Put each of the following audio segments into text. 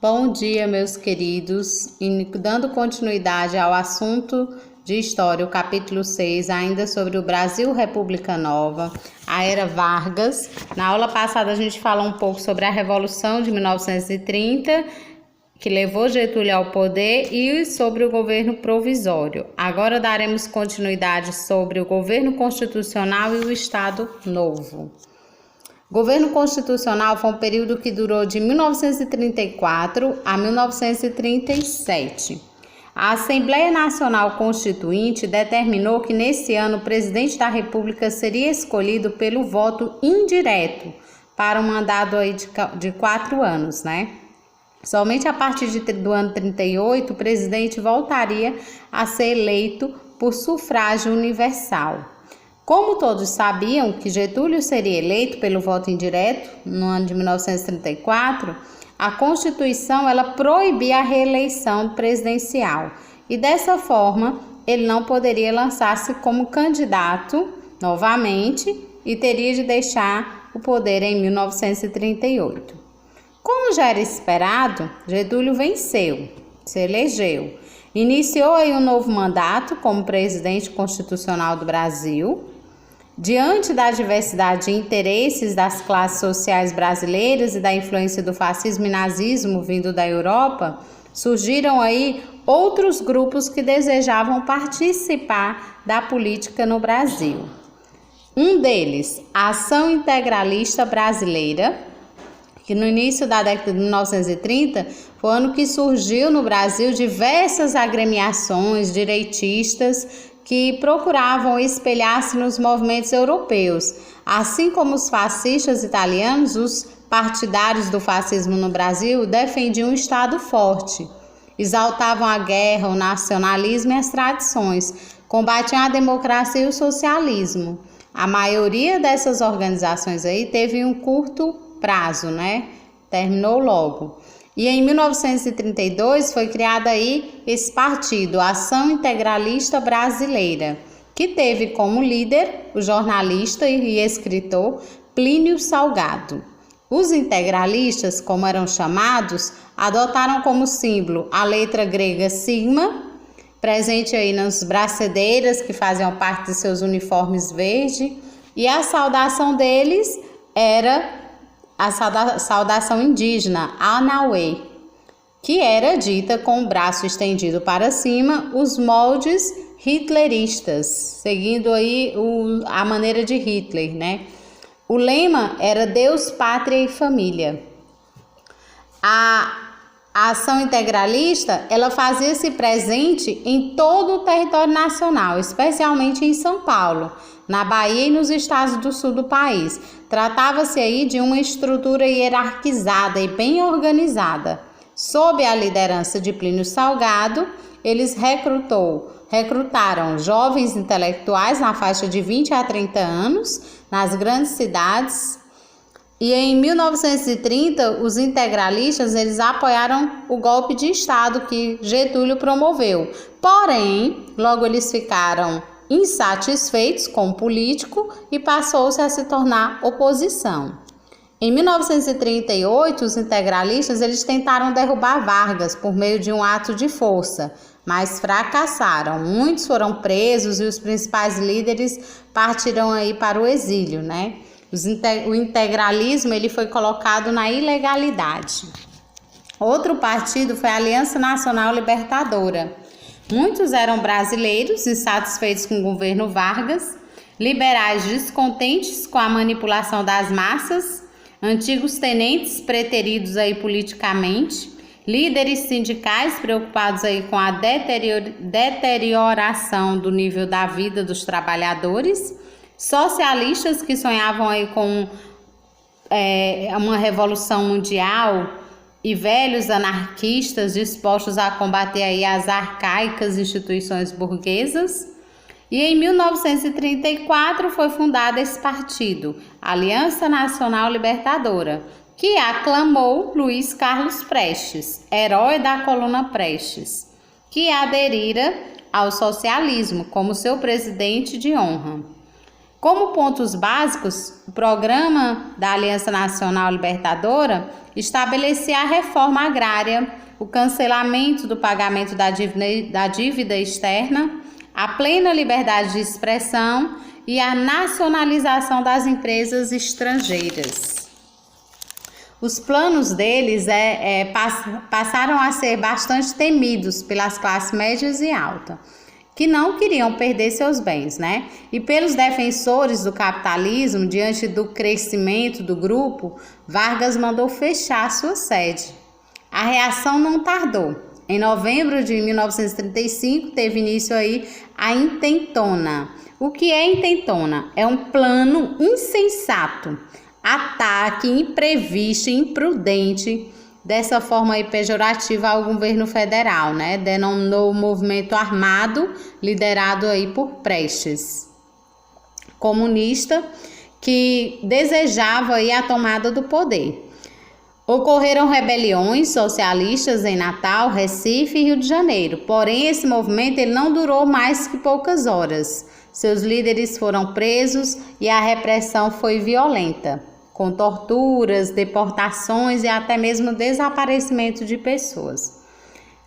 Bom dia, meus queridos. Dando continuidade ao assunto de história, o capítulo 6, ainda sobre o Brasil República Nova, a Era Vargas. Na aula passada a gente falou um pouco sobre a Revolução de 1930, que levou Getúlio ao poder, e sobre o governo provisório. Agora daremos continuidade sobre o governo constitucional e o Estado Novo. O governo constitucional foi um período que durou de 1934 a 1937. A Assembleia Nacional Constituinte determinou que nesse ano o presidente da República seria escolhido pelo voto indireto para um mandato de 4 anos, né? Somente a partir do ano 38 o presidente voltaria a ser eleito por sufrágio universal. Como todos sabiam que Getúlio seria eleito pelo voto indireto no ano de 1934, a Constituição ela proibia a reeleição presidencial e dessa forma ele não poderia lançar-se como candidato novamente e teria de deixar o poder em 1938. Como já era esperado, Getúlio venceu, se elegeu, iniciou aí um novo mandato como presidente constitucional do Brasil. Diante da diversidade de interesses das classes sociais brasileiras e da influência do fascismo e nazismo vindo da Europa, surgiram aí outros grupos que desejavam participar da política no Brasil. Um deles, a Ação Integralista Brasileira, que no início da década de 1930 foi o ano que surgiu no Brasil diversas agremiações direitistas que procuravam espelhar-se nos movimentos europeus. Assim como os fascistas italianos, os partidários do fascismo no Brasil defendiam um Estado forte, exaltavam a guerra, o nacionalismo e as tradições, combatiam a democracia e o socialismo. A maioria dessas organizações aí teve um curto prazo, né? Terminou logo. E em 1932 foi criado aí esse partido, a Ação Integralista Brasileira, que teve como líder o jornalista e escritor Plínio Salgado. Os integralistas, como eram chamados, adotaram como símbolo a letra grega sigma, presente aí nas bracedeiras que faziam parte de seus uniformes verdes, e a saudação deles era a saudação indígena, Anauê, que era dita com o braço estendido para cima, os moldes hitleristas, seguindo aí a maneira de Hitler, né? O lema era Deus, Pátria e Família. A ação integralista, ela fazia-se presente em todo o território nacional, especialmente em São Paulo, na Bahia e nos estados do sul do país. Tratava-se aí de uma estrutura hierarquizada e bem organizada. Sob a liderança de Plínio Salgado, eles recrutaram jovens intelectuais na faixa de 20 a 30 anos nas grandes cidades. E em 1930, os integralistas eles apoiaram o golpe de Estado que Getúlio promoveu. Porém, logo eles ficaram insatisfeitos com o político e passou-se a se tornar oposição. Em 1938, os integralistas eles tentaram derrubar Vargas por meio de um ato de força, mas fracassaram. Muitos foram presos e os principais líderes partiram aí para o exílio, né? O integralismo ele foi colocado na ilegalidade. Outro partido foi a Aliança Nacional Libertadora. Muitos eram brasileiros insatisfeitos com o governo Vargas, liberais descontentes com a manipulação das massas, antigos tenentes preteridos aí politicamente, líderes sindicais preocupados aí com a deterioração do nível da vida dos trabalhadores, socialistas que sonhavam aí com uma revolução mundial e velhos anarquistas dispostos a combater aí as arcaicas instituições burguesas. E em 1934 foi fundado esse partido, Aliança Nacional Libertadora, que aclamou Luiz Carlos Prestes, herói da coluna Prestes, que aderira ao socialismo como seu presidente de honra. Como pontos básicos, o programa da Aliança Nacional Libertadora estabelecia a reforma agrária, o cancelamento do pagamento da dívida externa, a plena liberdade de expressão e a nacionalização das empresas estrangeiras. Os planos deles passaram a ser bastante temidos pelas classes médias e altas, que não queriam perder seus bens, né? E pelos defensores do capitalismo, diante do crescimento do grupo, Vargas mandou fechar sua sede. A reação não tardou. Em novembro de 1935, teve início aí a intentona. O que é intentona? É um plano insensato, ataque imprevisto e imprudente, dessa forma aí pejorativa ao governo federal, né? Denominou o movimento armado, liderado aí por Prestes, comunista, que desejava aí a tomada do poder. Ocorreram rebeliões socialistas em Natal, Recife e Rio de Janeiro, porém esse movimento ele não durou mais que poucas horas. Seus líderes foram presos e a repressão foi violenta, com torturas, deportações e até mesmo desaparecimento de pessoas.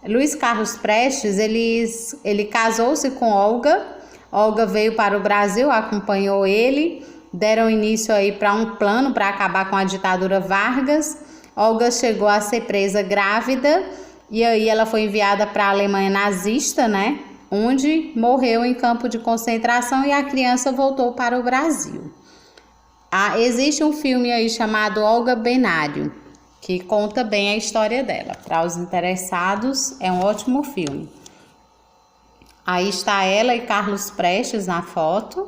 Luiz Carlos Prestes, ele casou-se com Olga. Olga veio para o Brasil, acompanhou ele, deram início aí para um plano para acabar com a ditadura Vargas. Olga chegou a ser presa grávida e aí ela foi enviada para a Alemanha nazista, né? Onde morreu em campo de concentração e a criança voltou para o Brasil. Existe um filme aí chamado Olga Benário, que conta bem a história dela. Para os interessados, é um ótimo filme. Aí está ela e Carlos Prestes na foto.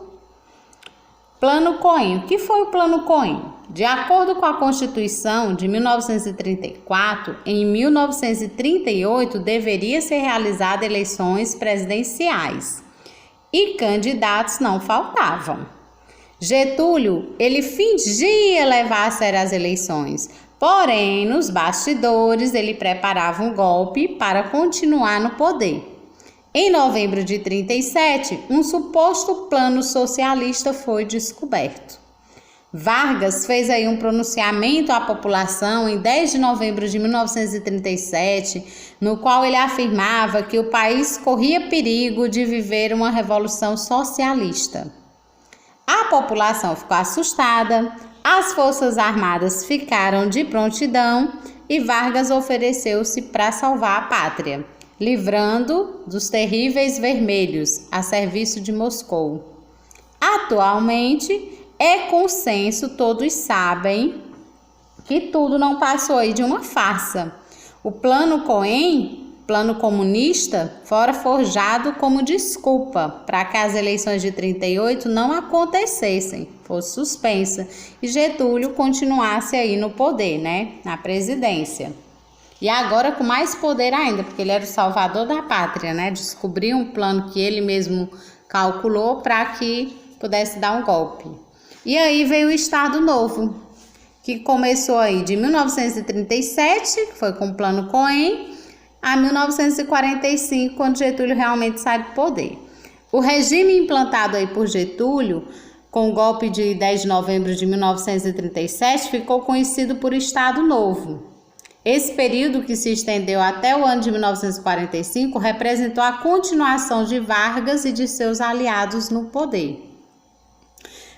Plano Cohen. O que foi o Plano Cohen? De acordo com a Constituição de 1934, em 1938 deveria ser realizada eleições presidenciais e candidatos não faltavam. Getúlio, ele fingia levar a sério as eleições, porém, nos bastidores, ele preparava um golpe para continuar no poder. Em novembro de 1937, um suposto plano socialista foi descoberto. Vargas fez aí um pronunciamento à população em 10 de novembro de 1937, no qual ele afirmava que o país corria perigo de viver uma revolução socialista. A população ficou assustada, as forças armadas ficaram de prontidão e Vargas ofereceu-se para salvar a pátria, livrando dos terríveis vermelhos a serviço de Moscou. Atualmente, é consenso, todos sabem que tudo não passou aí de uma farsa. O Plano Cohen, plano comunista, fora forjado como desculpa para que as eleições de 1938 não acontecessem, fosse suspensa, e Getúlio continuasse aí no poder, né, na presidência. E agora com mais poder ainda, porque ele era o salvador da pátria, né, descobriu um plano que ele mesmo calculou para que pudesse dar um golpe. E aí veio o Estado Novo, que começou aí de 1937, que foi com o Plano Cohen, a 1945, quando Getúlio realmente sai do poder. O regime implantado aí por Getúlio, com o golpe de 10 de novembro de 1937, ficou conhecido por Estado Novo. Esse período, que se estendeu até o ano de 1945, representou a continuação de Vargas e de seus aliados no poder.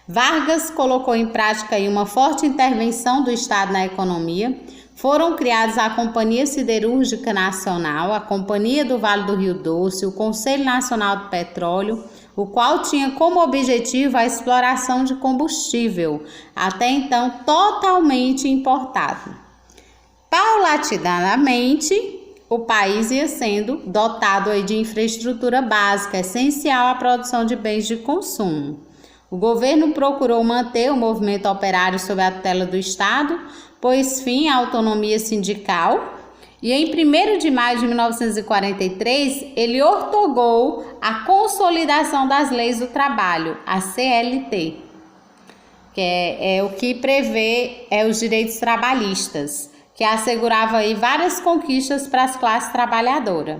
Vargas colocou em prática aí uma forte intervenção do Estado na economia. Foram criados a Companhia Siderúrgica Nacional, a Companhia do Vale do Rio Doce, o Conselho Nacional do Petróleo, o qual tinha como objetivo a exploração de combustível, até então totalmente importado. Paulatinamente, o país ia sendo dotado aí de infraestrutura básica, essencial à produção de bens de consumo. O governo procurou manter o movimento operário sob a tutela do Estado, pôs fim à autonomia sindical e em 1º de maio de 1943 ele ortogou a Consolidação das Leis do Trabalho, a CLT, que é o que prevê os direitos trabalhistas, que assegurava aí várias conquistas para as classes trabalhadoras.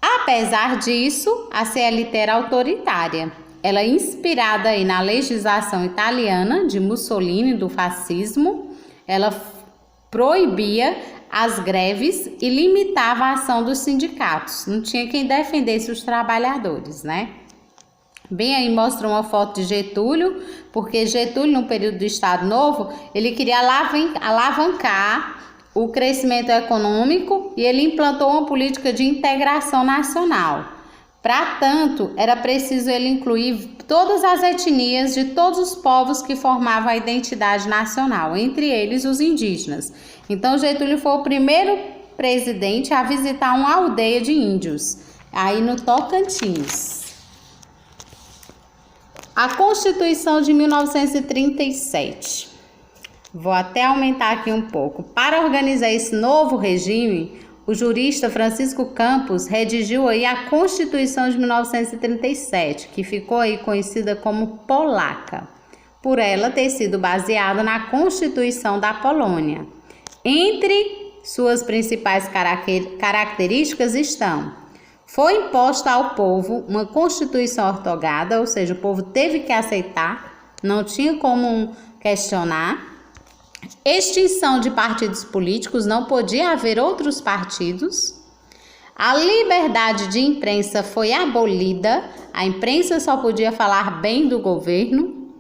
Apesar disso, a CLT era autoritária. ela inspirada aí na legislação italiana de Mussolini, do fascismo, ela proibia as greves e limitava a ação dos sindicatos. Não tinha quem defendesse os trabalhadores, né? Bem, aí mostra uma foto de Getúlio, porque Getúlio, no período do Estado Novo, ele queria alavancar o crescimento econômico e ele implantou uma política de integração nacional. Para tanto, era preciso ele incluir todas as etnias de todos os povos que formavam a identidade nacional, entre eles os indígenas. Então, Getúlio foi o primeiro presidente a visitar uma aldeia de índios, aí no Tocantins. A Constituição de 1937. Vou até aumentar aqui um pouco. Para organizar esse novo regime, o jurista Francisco Campos redigiu aí a Constituição de 1937, que ficou aí conhecida como Polaca, por ela ter sido baseada na Constituição da Polônia. Entre suas principais características estão: foi imposta ao povo uma Constituição ortogada, ou seja, o povo teve que aceitar, não tinha como questionar. Extinção de partidos políticos, não podia haver outros partidos. A liberdade de imprensa foi abolida, a imprensa só podia falar bem do governo.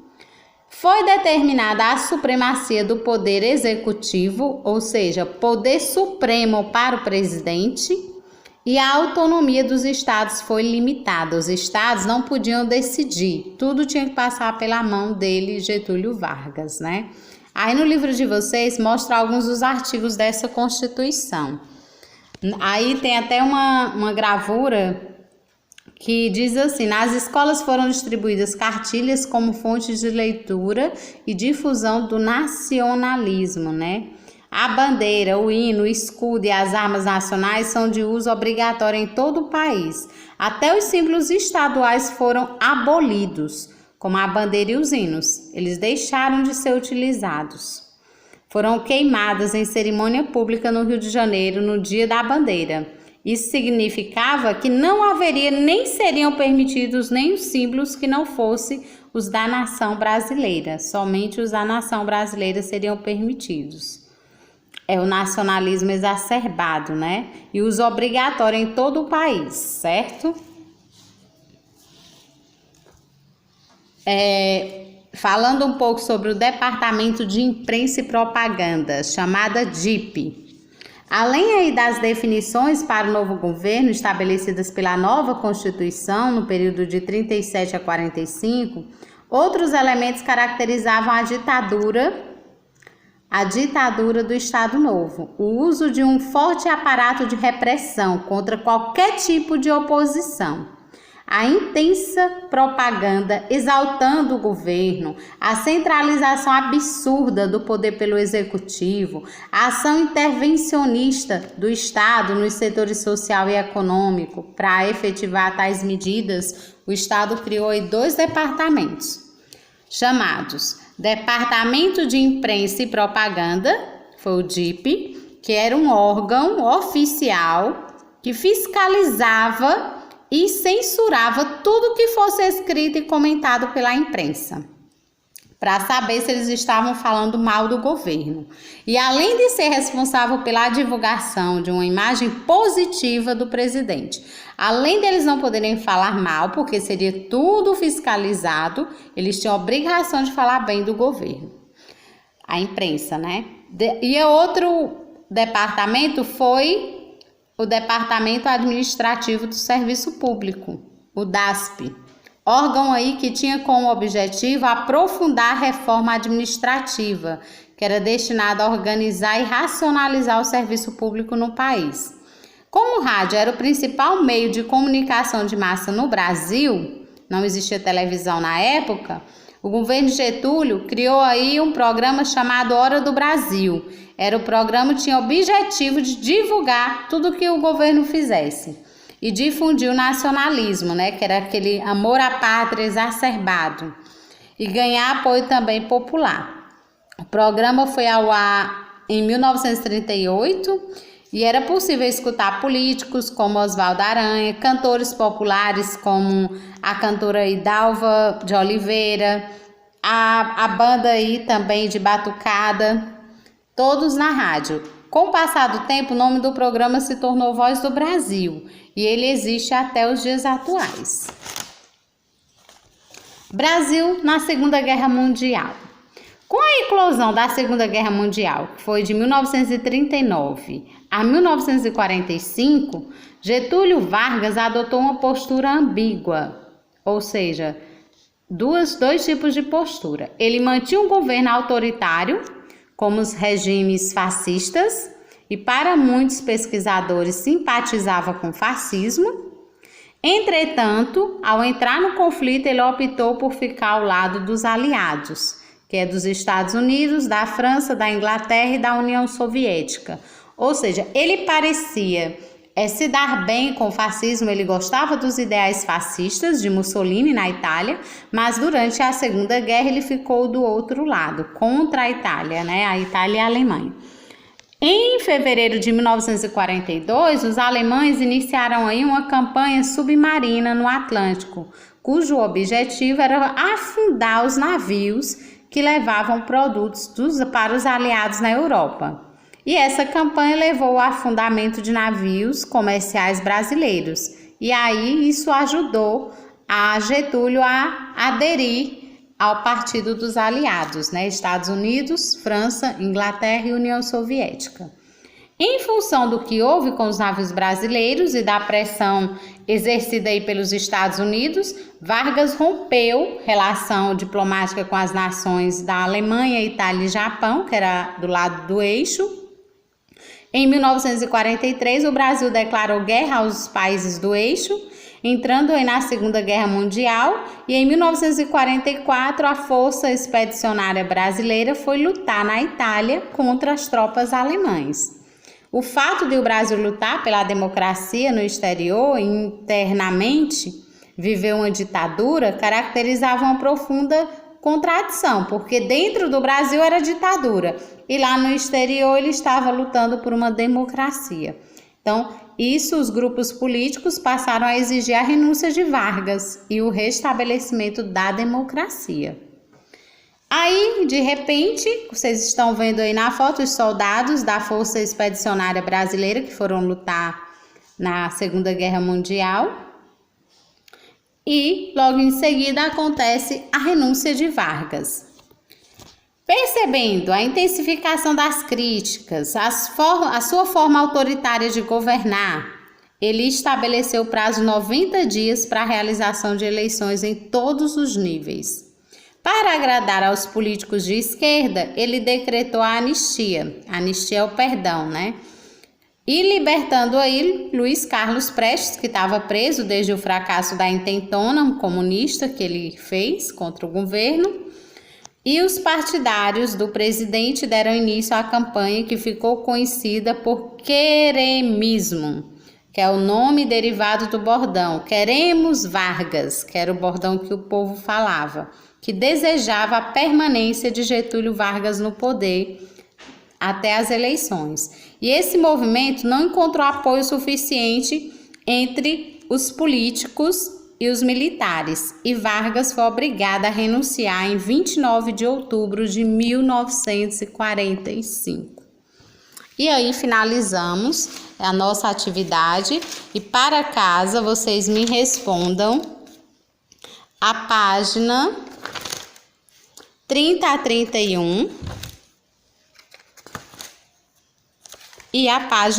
Foi determinada a supremacia do poder executivo, ou seja, poder supremo para o presidente. E a autonomia dos estados foi limitada. Os estados não podiam decidir. Tudo tinha que passar pela mão dele, Getúlio Vargas, né? Aí no livro de vocês mostra alguns dos artigos dessa Constituição. Aí tem até uma gravura que diz assim: nas escolas foram distribuídas cartilhas como fonte de leitura e difusão do nacionalismo, né? A bandeira, o hino, o escudo e as armas nacionais são de uso obrigatório em todo o país. Até os símbolos estaduais foram abolidos, como a bandeira e os hinos. Eles deixaram de ser utilizados. Foram queimadas em cerimônia pública no Rio de Janeiro no dia da bandeira. Isso significava que não haveria nem seriam permitidos nem os símbolos que não fossem os da nação brasileira. Somente os da nação brasileira seriam permitidos. É o nacionalismo exacerbado, né? E uso obrigatório em todo o país, certo? Falando um pouco sobre o Departamento de Imprensa e Propaganda, chamada DIP. Além aí das definições para o novo governo estabelecidas pela nova Constituição no período de 37 a 45, outros elementos caracterizavam a ditadura do Estado Novo, o uso de um forte aparato de repressão contra qualquer tipo de oposição, a intensa propaganda exaltando o governo, a centralização absurda do poder pelo executivo, a ação intervencionista do Estado nos setores social e econômico. Para efetivar tais medidas, o Estado criou aí 2 departamentos, chamados Departamento de Imprensa e Propaganda, foi o DIP, que era um órgão oficial que fiscalizava e censurava tudo que fosse escrito e comentado pela imprensa, para saber se eles estavam falando mal do governo. E além de ser responsável pela divulgação de uma imagem positiva do presidente, além deles não poderem falar mal, porque seria tudo fiscalizado, eles tinham a obrigação de falar bem do governo. A imprensa, né? E outro departamento foi o Departamento Administrativo do Serviço Público, o DASP. Órgão aí que tinha como objetivo aprofundar a reforma administrativa, que era destinada a organizar e racionalizar o serviço público no país. Como o rádio era o principal meio de comunicação de massa no Brasil, não existia televisão na época, o governo de Getúlio criou aí um programa chamado Hora do Brasil. O programa tinha o objetivo de divulgar tudo que o governo fizesse e difundir o nacionalismo, né, que era aquele amor à pátria exacerbado, e ganhar apoio também popular. O programa foi ao ar em 1938 E era possível escutar políticos como Oswaldo Aranha, cantores populares como a cantora Idalva de Oliveira, a banda aí também de batucada, todos na rádio. Com o passar do tempo, o nome do programa se tornou Voz do Brasil e ele existe até os dias atuais. Brasil na Segunda Guerra Mundial. Com a eclosão da Segunda Guerra Mundial, que foi de 1939 a 1945, Getúlio Vargas adotou uma postura ambígua, ou seja, dois tipos de postura. Ele mantinha um governo autoritário, como os regimes fascistas, e para muitos pesquisadores simpatizava com o fascismo. Entretanto, ao entrar no conflito, ele optou por ficar ao lado dos aliados, que é dos Estados Unidos, da França, da Inglaterra e da União Soviética. Ou seja, ele parecia se dar bem com o fascismo, ele gostava dos ideais fascistas de Mussolini na Itália, mas durante a Segunda Guerra ele ficou do outro lado, contra a Itália, né? A Itália e a Alemanha. Em fevereiro de 1942, os alemães iniciaram aí uma campanha submarina no Atlântico, cujo objetivo era afundar os navios que levavam produtos para os aliados na Europa. E essa campanha levou ao afundamento de navios comerciais brasileiros. E aí isso ajudou a Getúlio a aderir ao Partido dos Aliados, né? Estados Unidos, França, Inglaterra e União Soviética. Em função do que houve com os navios brasileiros e da pressão exercida aí pelos Estados Unidos, Vargas rompeu relação diplomática com as nações da Alemanha, Itália e Japão, que era do lado do eixo. Em 1943, o Brasil declarou guerra aos países do eixo, entrando aí na Segunda Guerra Mundial, e em 1944 a Força Expedicionária Brasileira foi lutar na Itália contra as tropas alemãs. O fato de o Brasil lutar pela democracia no exterior e internamente viver uma ditadura caracterizava uma profunda contradição, porque dentro do Brasil era ditadura e lá no exterior ele estava lutando por uma democracia. Então, os grupos políticos passaram a exigir a renúncia de Vargas e o restabelecimento da democracia. Aí, de repente, vocês estão vendo aí na foto os soldados da Força Expedicionária Brasileira que foram lutar na Segunda Guerra Mundial. E logo em seguida acontece a renúncia de Vargas. Percebendo a intensificação das críticas, a sua forma autoritária de governar, ele estabeleceu o prazo de 90 dias para a realização de eleições em todos os níveis. Para agradar aos políticos de esquerda, ele decretou a anistia. Anistia é o perdão, né? E libertando aí Luiz Carlos Prestes, que estava preso desde o fracasso da intentona, um comunista que ele fez contra o governo. E os partidários do presidente deram início à campanha que ficou conhecida por queremismo, que é o nome derivado do bordão. Queremos Vargas, que era o bordão que o povo falava, que desejava a permanência de Getúlio Vargas no poder até as eleições. E esse movimento não encontrou apoio suficiente entre os políticos e os militares, e Vargas foi obrigado a renunciar em 29 de outubro de 1945. E aí finalizamos a nossa atividade, e para casa vocês me respondam a página 30 a 31 e a página